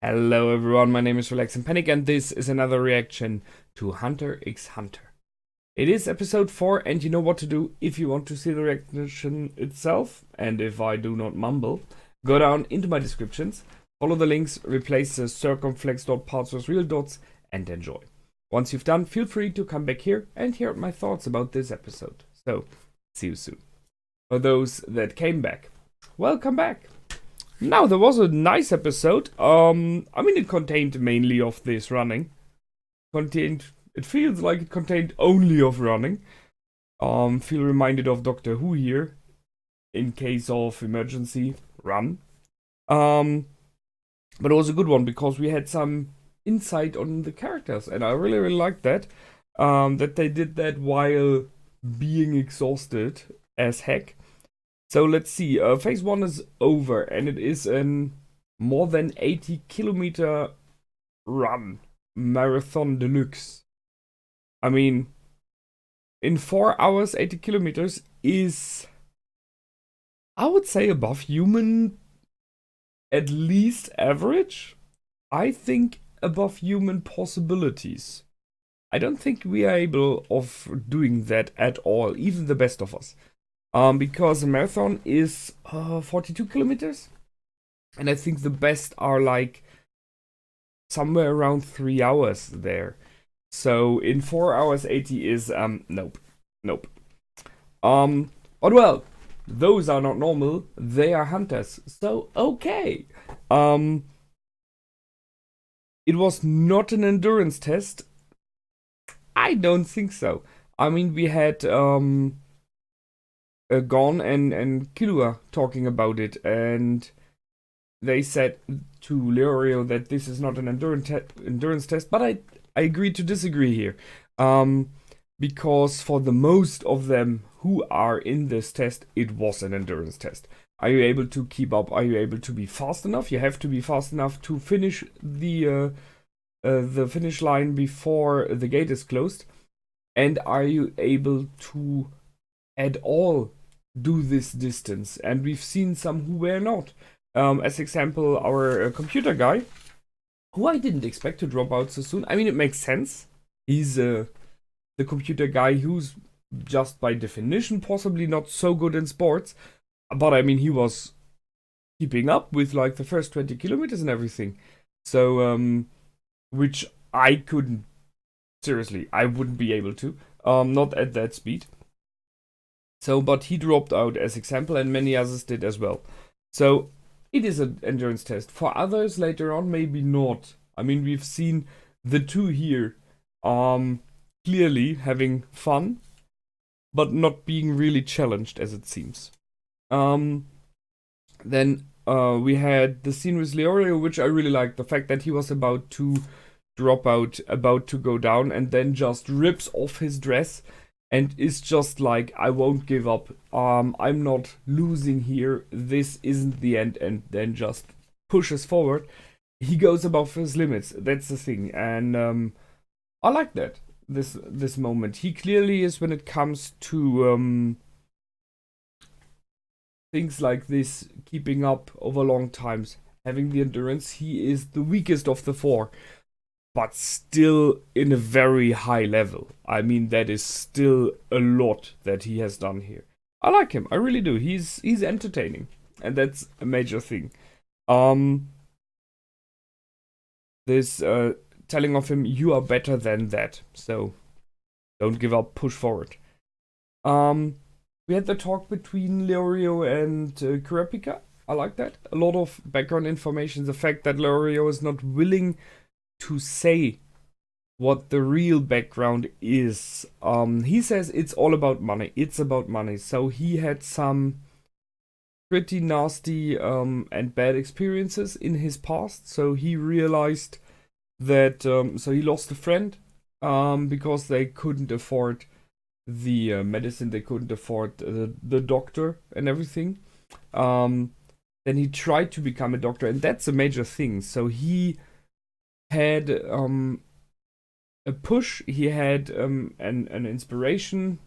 Hello everyone, my name is Relax and Panic and this is another reaction to Hunter x Hunter. It is episode 4 and you know what to do if you want to see the reaction itself, and if I do not mumble, go down into my descriptions, follow the links, replace the circumflex dot parts with real dots and enjoy. Once you've done, feel free to come back here and hear my thoughts about this episode. So, see you soon. For those that came back, welcome back. Now, there was a nice episode. It contained mainly of this running. It feels like it contained only of running. Feel reminded of Doctor Who here. In case of emergency, run. But it was a good one because we had some insight on the characters, and I really, really liked that. That they did that while being exhausted as heck. So let's see, phase 1 is over and it is an more than 80-kilometer run, marathon deluxe. I mean, in 4 hours, 80 kilometers is, I would say, above human, at least average. I think above human possibilities. I don't think we are able of doing that at all, even the best of us. Because a marathon is 42 kilometers, and I think the best are like somewhere around 3 hours there. So in 4 hours 80 is nope. But well, those are not normal, they are hunters. So okay. It was not an endurance test. I don't think so. I mean, we had Gon and Killua talking about it, and they said to Leorio that this is not an endurance test, but I agree to disagree here. Because for the most of them who are in this test, it was an endurance test. Are you able to keep up? Are you able to be fast enough? You have to be fast enough to finish the finish line before the gate is closed. And are you able to at all do this distance? And we've seen some who were not. As example, our computer guy, who I didn't expect to drop out so soon. I mean, it makes sense. He's the computer guy who's just by definition possibly not so good in sports. But I mean, he was keeping up with like the first 20 kilometers and everything. So, which I couldn't, seriously, I wouldn't be able to. Not at that speed. So, but he dropped out as example, and many others did as well. So, it is an endurance test. For others later on, maybe not. I mean, we've seen the two here clearly having fun, but not being really challenged, as it seems. Then we had the scene with Leorio, which I really liked. The fact that he was about to drop out, about to go down, and then just rips off his dress and is just like, I won't give up. I'm not losing here. This isn't the end, and then just pushes forward. He goes above his limits. That's the thing, and I like that. This moment. He clearly is, when it comes to things like this, keeping up over long times, having the endurance. He is the weakest of the four, but still in a very high level. I mean, that is still a lot that he has done here. I like him, I really do. He's entertaining, and that's a major thing. This telling of him, you are better than that, so don't give up, push forward. We had the talk between Leorio and Kurapika. I like that. A lot of background information. The fact that Leorio is not willing to say what the real background is. He says it's all about money. It's about money. So he had some pretty nasty and bad experiences in his past. So he realized that, so he lost a friend because they couldn't afford the medicine, they couldn't afford the doctor and everything. Then he tried to become a doctor, and that's a major thing. So he had a push, he had an inspiration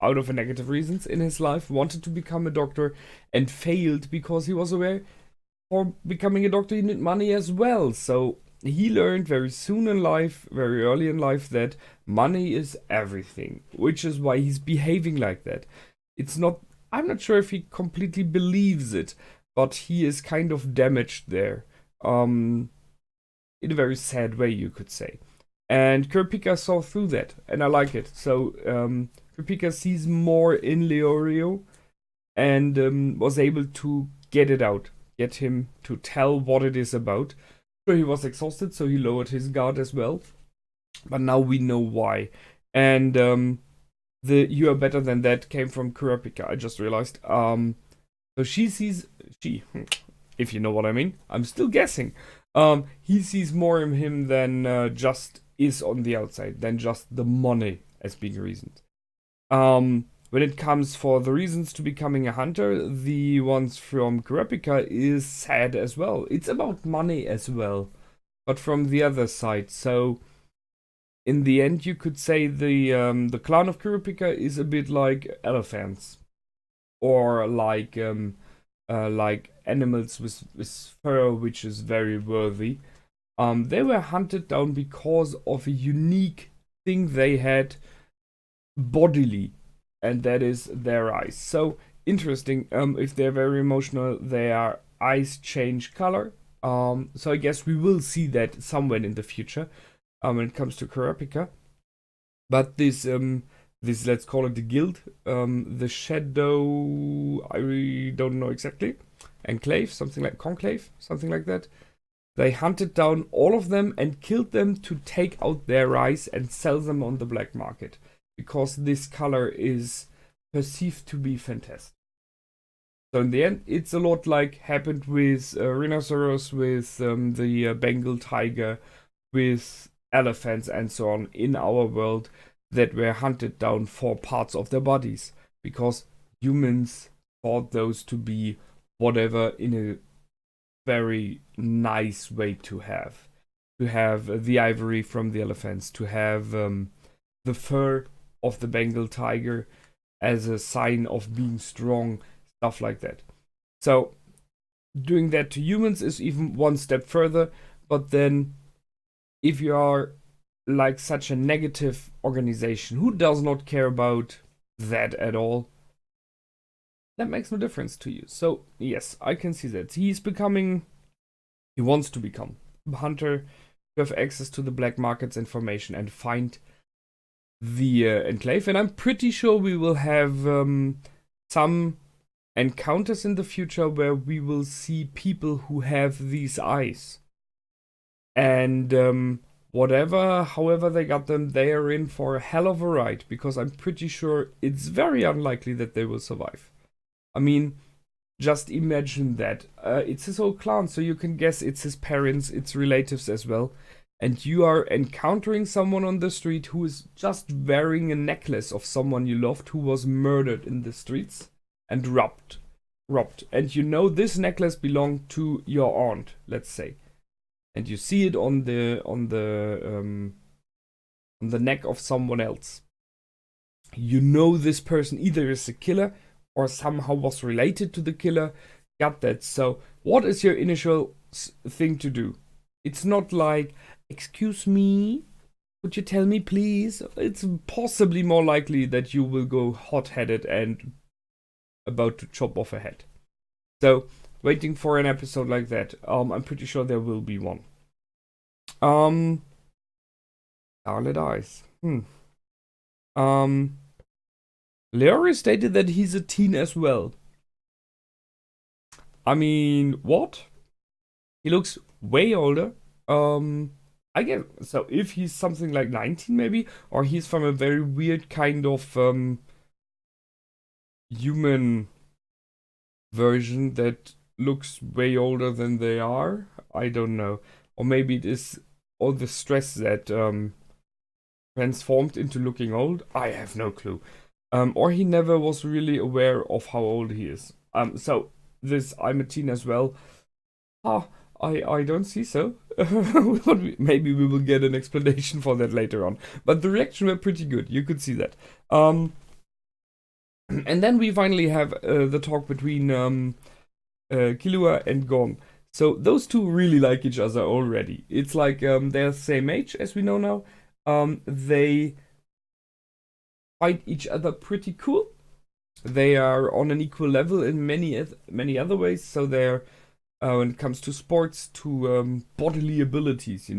out of a negative reasons in his life, wanted to become a doctor and failed because he was aware for becoming a doctor, you need money as well. So he learned very soon in life, very early in life, that money is everything, which is why he's behaving like that. It's not, I'm not sure if he completely believes it, but he is kind of damaged there. In a very sad way, you could say. And Kurapika saw through that, and I like it. So Kurapika sees more in Leorio and was able to get it out, get him to tell what it is about. So he was exhausted, so he lowered his guard as well. But now we know why. And the "you are better than that" came from Kurapika, I just realized. So she sees, if you know what I mean, I'm still guessing. He sees more in him than just is on the outside, than just the money as being a reason. When it comes for the reasons to becoming a hunter, the ones from Kurapika is sad as well. It's about money as well, but from the other side. So in the end, you could say the clan of Kurapika is a bit like elephants, or like animals with fur, which is very worthy. They were hunted down because of a unique thing they had bodily, and that is their eyes. So interesting. If they're very emotional, their eyes change color. So I guess we will see that somewhere in the future, when it comes to Kurapika. But this, let's call it the guild, the shadow, I don't know exactly, enclave, something like conclave, something like that. They hunted down all of them and killed them to take out their eyes and sell them on the black market, because this color is perceived to be fantastic. So in the end, it's a lot like happened with rhinoceros, with the Bengal tiger, with elephants and so on in our world, that were hunted down for parts of their bodies, because humans thought those to be whatever, in a very nice way to have. To have the ivory from the elephants, to have the fur of the Bengal tiger as a sign of being strong, stuff like that. So doing that to humans is even one step further, but then if you are like such a negative organization who does not care about that at all, that makes no difference to you. So yes, I can see that he wants to become a hunter, to have access to the black market's information and find the enclave. And I'm pretty sure we will have some encounters in the future where we will see people who have these eyes, and however they got them, they are in for a hell of a ride, because I'm pretty sure it's very unlikely that they will survive. I mean, just imagine that. It's his whole clan, so you can guess it's his parents, it's relatives as well. And you are encountering someone on the street who is just wearing a necklace of someone you loved who was murdered in the streets and robbed. And you know this necklace belonged to your aunt, let's say. And you see it on the neck of someone else. You know this person either is a killer or somehow was related to the killer. Got that? So what is your initial thing to do? It's not like, excuse me, would you tell me please? It's possibly more likely that you will go hot-headed and about to chop off a head. So waiting for an episode like that. I'm pretty sure there will be one. Scarlet Eyes. Leori stated that he's a teen as well. I mean, what? He looks way older. I guess so. If he's something like 19, maybe, or he's from a very weird kind of human version that looks way older than they are. I don't know. Or maybe it is all the stress that transformed into looking old. I have no clue. Or he never was really aware of how old he is. So this I'm a teen as well. I don't see so. Maybe we will get an explanation for that later on. But the reaction were pretty good. You could see that. And then we finally have the talk between Killua and Gon. So those two really like each other already. It's like they're the same age as we know now. They find each other pretty cool. They are on an equal level in many other ways. So they're when it comes to sports, to bodily abilities,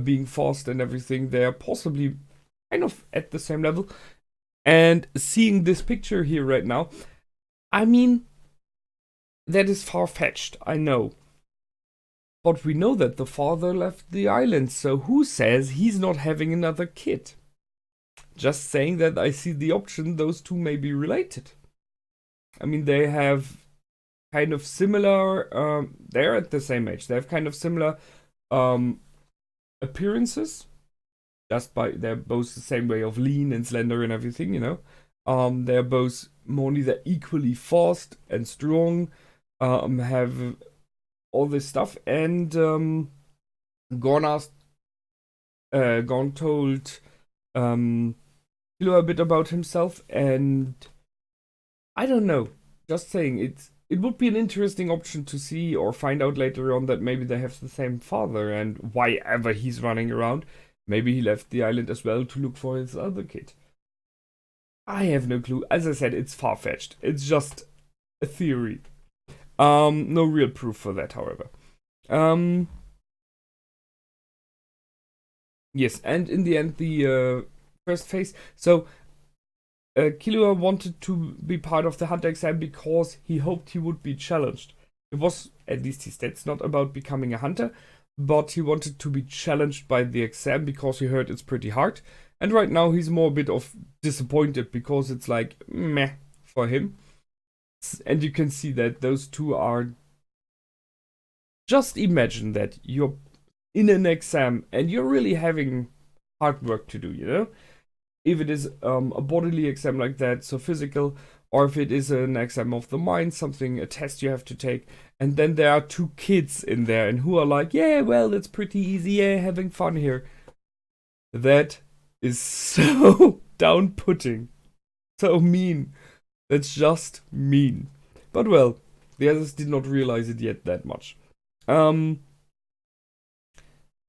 being fast and everything, they are possibly kind of at the same level. And seeing this picture here right now, I mean, that is far-fetched, I know. But we know that the father left the island, so who says he's not having another kid? Just saying that I see the option those two may be related. I mean, they have kind of similar, they're at the same age. They have kind of similar appearances. They're both the same way of lean and slender and everything, They're both more neither equally fast and strong, have all this stuff. And Gorn told Kilo a bit about himself, and I don't know. Just saying, it would be an interesting option to see or find out later on that maybe they have the same father, and why ever he's running around. Maybe he left the island as well to look for his other kid. I have no clue. As I said, it's far-fetched. It's just a theory. No real proof for that, however. Yes, and in the end, the first phase. So, Killua wanted to be part of the Hunter exam because he hoped he would be challenged. It was, at least he said, it's not about becoming a hunter, but he wanted to be challenged by the exam because he heard it's pretty hard. And right now he's more a bit of disappointed because it's like meh for him. And you can see that those two are... Just imagine that you're in an exam and you're really having hard work to do, If it is a bodily exam like that, so physical, or if it is an exam of the mind, a test you have to take, and then there are two kids in there and who are like, yeah, well, it's pretty easy, yeah, having fun here. That is so down-putting. So mean. That's just mean. But well, the others did not realize it yet that much.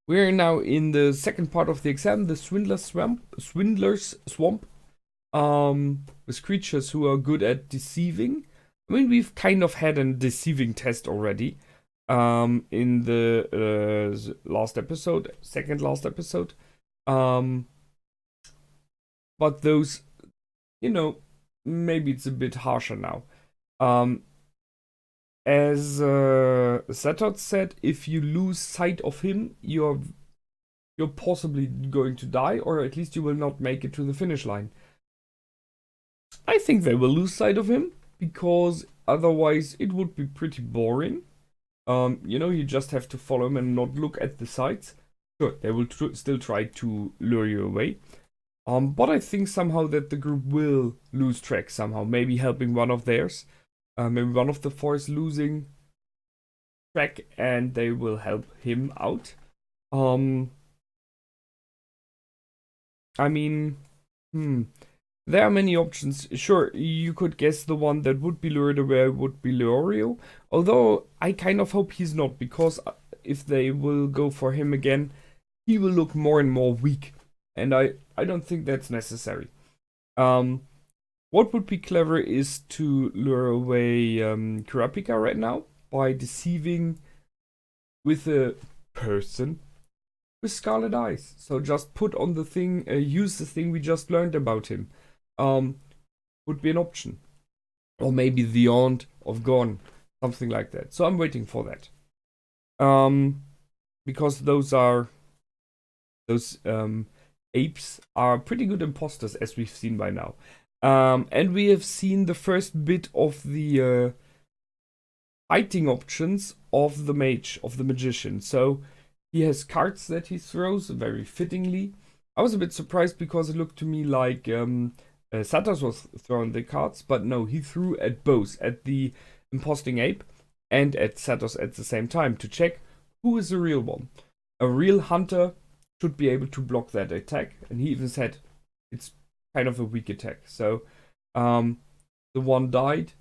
We're now in the second part of the exam, the Swindler's Swamp. With creatures who are good at deceiving. I mean, we've kind of had a deceiving test already. In the second last episode. But those, maybe it's a bit harsher now. As Satot said, if you lose sight of him, you're possibly going to die, or at least you will not make it to the finish line. I think they will lose sight of him, because otherwise it would be pretty boring. You just have to follow him and not look at the sights. Sure, they will still try to lure you away. But I think somehow that the group will lose track somehow. Maybe helping one of theirs. Maybe one of the four is losing track and they will help him out. I mean, there are many options. Sure, you could guess the one that would be lured away would be Leorio. Although, I kind of hope he's not, because if they will go for him again, he will look more and more weak. And I don't think that's necessary. What would be clever is to lure away Kurapika right now by deceiving with a person with scarlet eyes. So just put on the thing, use the thing we just learned about him. Would be an option. Or maybe the Aunt of Gorn, something like that. So I'm waiting for that. Because those apes are pretty good imposters, as we've seen by now. And we have seen the first bit of the fighting options of the mage, of the magician. So he has cards that he throws, very fittingly. I was a bit surprised because it looked to me like Satos was throwing the cards, but no, he threw at both, at the imposting ape and at Satos at the same time, to check who is the real one. A real hunter should be able to block that attack, and he even said it's kind of a weak attack. So the one died,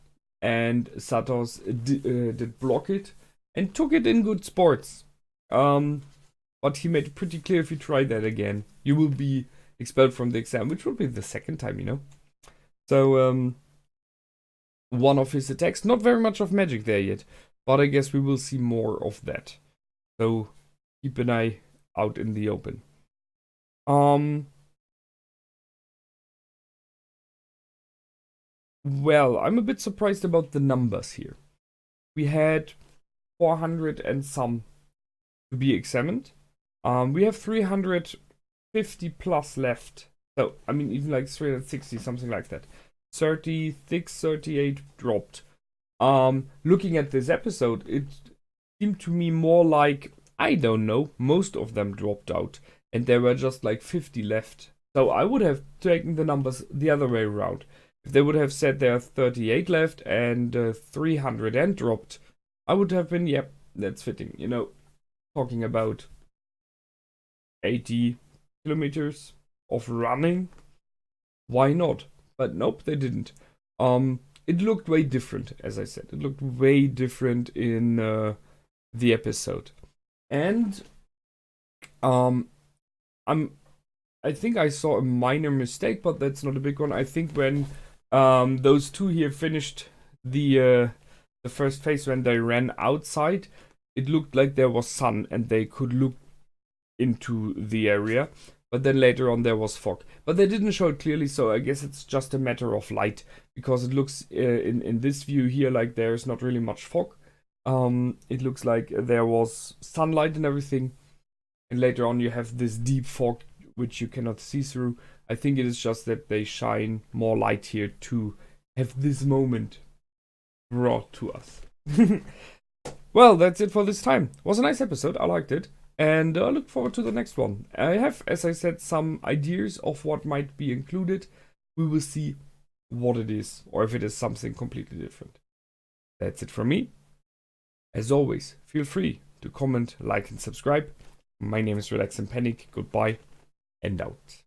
and Satos did block it, and took it in good sports. But he made it pretty clear if you try that again, you will be expelled from the exam, which will be the second time, you know. So, one of his attacks, not very much of magic there yet, but I guess we will see more of that. So, keep an eye out in the open. Well, I'm a bit surprised about the numbers here. We had 400 and some to be examined. We have 350 plus left. So, I mean, even like 360, something like that. 36, 38 dropped. Looking at this episode, it seemed to me more like, I don't know, most of them dropped out. And there were just like 50 left. So I would have taken the numbers the other way around. If they would have said there are 38 left and 300 and dropped, I would have been, yep, that's fitting. You know, talking about 80 kilometers of running. Why not? But nope, they didn't. It looked way different, as I said. It looked way different in the episode. And I think I saw a minor mistake, but that's not a big one. I think when those two here finished the first phase, when they ran outside, it looked like there was sun and they could look into the area. But then later on there was fog. But they didn't show it clearly, so I guess it's just a matter of light. Because it looks in this view here like there's not really much fog. It looks like there was sunlight and everything. And later on you have this deep fog which you cannot see through. I think it is just that they shine more light here to have this moment brought to us. Well, that's it for this time. It was a nice episode. I liked it. And I look forward to the next one. I have, as I said, some ideas of what might be included. We will see what it is, or if it is something completely different. That's it from me. As always, feel free to comment, like, and subscribe. My name is Relax and Panic. Goodbye and out.